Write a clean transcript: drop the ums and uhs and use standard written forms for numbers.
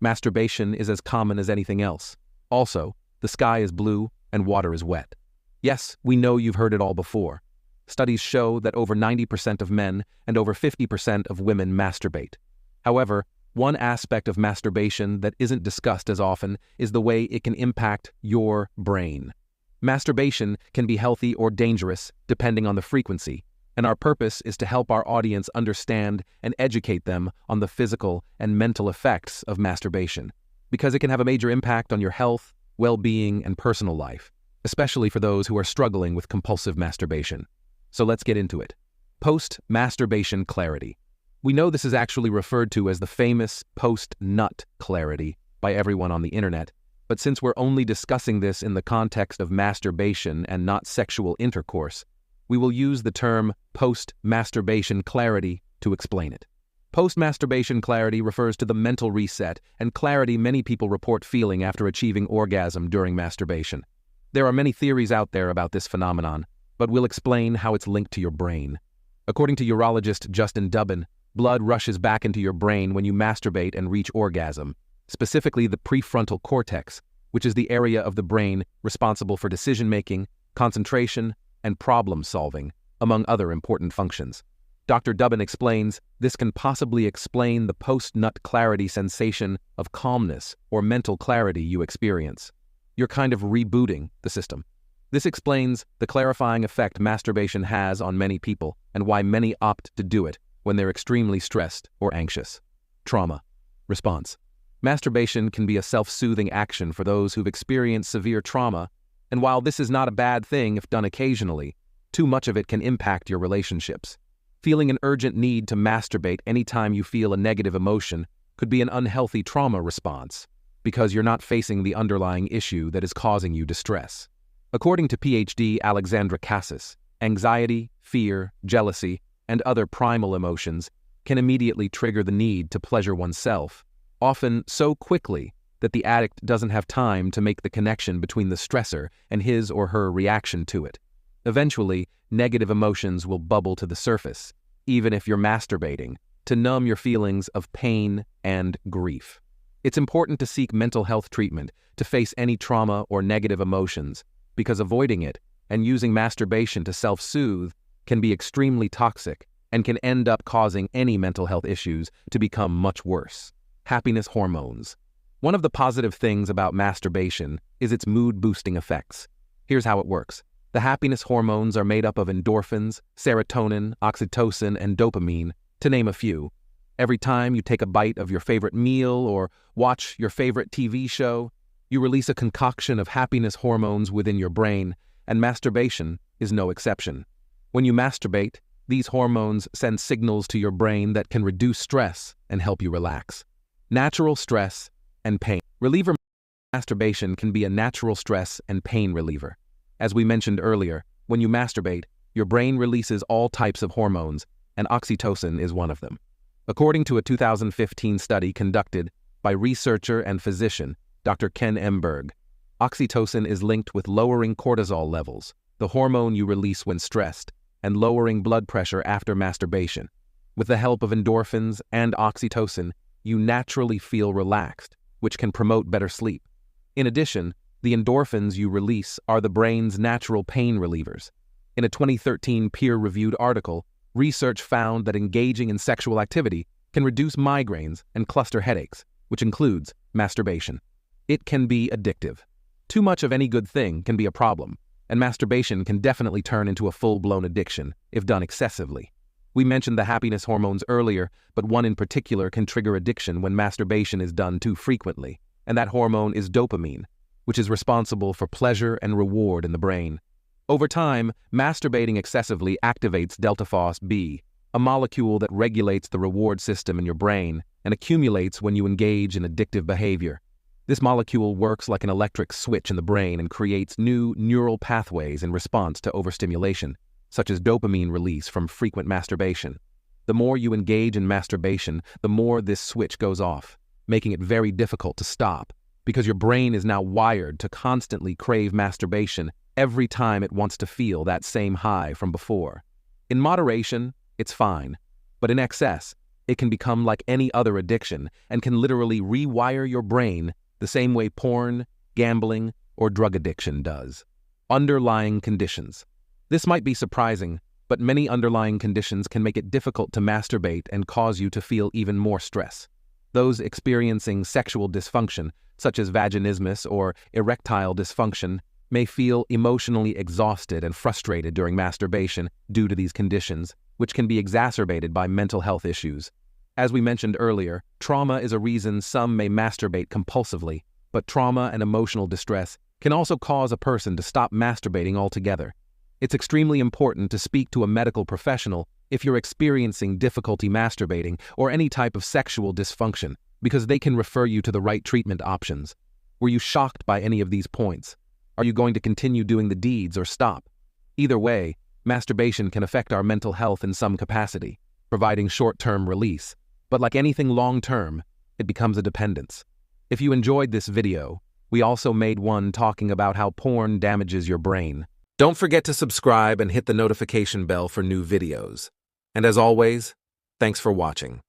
Masturbation is as common as anything else. Also, the sky is blue and water is wet. Yes, we know you've heard it all before. Studies show that over 90% of men and over 50% of women masturbate. However, one aspect of masturbation that isn't discussed as often is the way it can impact your brain. Masturbation can be healthy or dangerous depending on the frequency, and our purpose is to help our audience understand and educate them on the physical and mental effects of masturbation, because it can have a major impact on your health, well-being, and personal life, especially for those who are struggling with compulsive masturbation. So let's get into it. Post-masturbation clarity. We know this is actually referred to as the famous post-nut clarity by everyone on the internet, but since we're only discussing this in the context of masturbation and not sexual intercourse, we will use the term post-masturbation clarity to explain it. Post-masturbation clarity refers to the mental reset and clarity many people report feeling after achieving orgasm during masturbation. There are many theories out there about this phenomenon, but we'll explain how it's linked to your brain. According to urologist Justin Dubin, blood rushes back into your brain when you masturbate and reach orgasm, specifically the prefrontal cortex, which is the area of the brain responsible for decision-making, concentration, and problem-solving, among other important functions. Dr. Dubin explains this can possibly explain the post-nut clarity sensation of calmness or mental clarity you experience. You're kind of rebooting the system. This explains the clarifying effect masturbation has on many people and why many opt to do it when they're extremely stressed or anxious. Trauma. Response. Masturbation can be a self-soothing action for those who've experienced severe trauma, and while this is not a bad thing if done occasionally, too much of it can impact your relationships. Feeling an urgent need to masturbate anytime you feel a negative emotion could be an unhealthy trauma response, because you're not facing the underlying issue that is causing you distress. According to PhD Alexandra Cassis, anxiety, fear, jealousy, and other primal emotions can immediately trigger the need to pleasure oneself, often so quickly that the addict doesn't have time to make the connection between the stressor and his or her reaction to it. Eventually, negative emotions will bubble to the surface, even if you're masturbating, to numb your feelings of pain and grief. It's important to seek mental health treatment to face any trauma or negative emotions, because avoiding it and using masturbation to self-soothe can be extremely toxic and can end up causing any mental health issues to become much worse. Happiness hormones. One of the positive things about masturbation is its mood-boosting effects. Here's how it works. The happiness hormones are made up of endorphins, serotonin, oxytocin, and dopamine, to name a few. Every time you take a bite of your favorite meal or watch your favorite TV show, you release a concoction of happiness hormones within your brain, and masturbation is no exception. When you masturbate, these hormones send signals to your brain that can reduce stress and help you relax. Natural stress and pain. Reliever. Masturbation can be a natural stress and pain reliever. As we mentioned earlier, when you masturbate, your brain releases all types of hormones, and oxytocin is one of them. According to a 2015 study conducted by researcher and physician Dr. Ken Emberg, oxytocin is linked with lowering cortisol levels, the hormone you release when stressed, and lowering blood pressure after masturbation. With the help of endorphins and oxytocin, you naturally feel relaxed, which can promote better sleep. In addition, the endorphins you release are the brain's natural pain relievers. In a 2013 peer-reviewed article, research found that engaging in sexual activity can reduce migraines and cluster headaches, which includes masturbation. It can be addictive. Too much of any good thing can be a problem, and masturbation can definitely turn into a full-blown addiction if done excessively. We mentioned the happiness hormones earlier, but one in particular can trigger addiction when masturbation is done too frequently, and that hormone is dopamine, which is responsible for pleasure and reward in the brain. Over time, masturbating excessively activates delta-phos B, a molecule that regulates the reward system in your brain and accumulates when you engage in addictive behavior. This molecule works like an electric switch in the brain and creates new neural pathways in response to overstimulation, such as dopamine release from frequent masturbation. The more you engage in masturbation, the more this switch goes off, making it very difficult to stop, because your brain is now wired to constantly crave masturbation every time it wants to feel that same high from before. In moderation, it's fine, but in excess, It can become like any other addiction and can literally rewire your brain the same way porn, gambling, or drug addiction does. Underlying conditions. This might be surprising, but many underlying conditions can make it difficult to masturbate and cause you to feel even more stress. Those experiencing sexual dysfunction, such as vaginismus or erectile dysfunction, may feel emotionally exhausted and frustrated during masturbation due to these conditions, which can be exacerbated by mental health issues. As we mentioned earlier, trauma is a reason some may masturbate compulsively, but trauma and emotional distress can also cause a person to stop masturbating altogether. It's extremely important to speak to a medical professional if you're experiencing difficulty masturbating or any type of sexual dysfunction, because they can refer you to the right treatment options. Were you shocked by any of these points? Are you going to continue doing the deeds or stop? Either way, masturbation can affect our mental health in some capacity, providing short-term release. But like anything long-term, it becomes a dependence. If you enjoyed this video, we also made one talking about how porn damages your brain. Don't forget to subscribe and hit the notification bell for new videos. And as always, thanks for watching.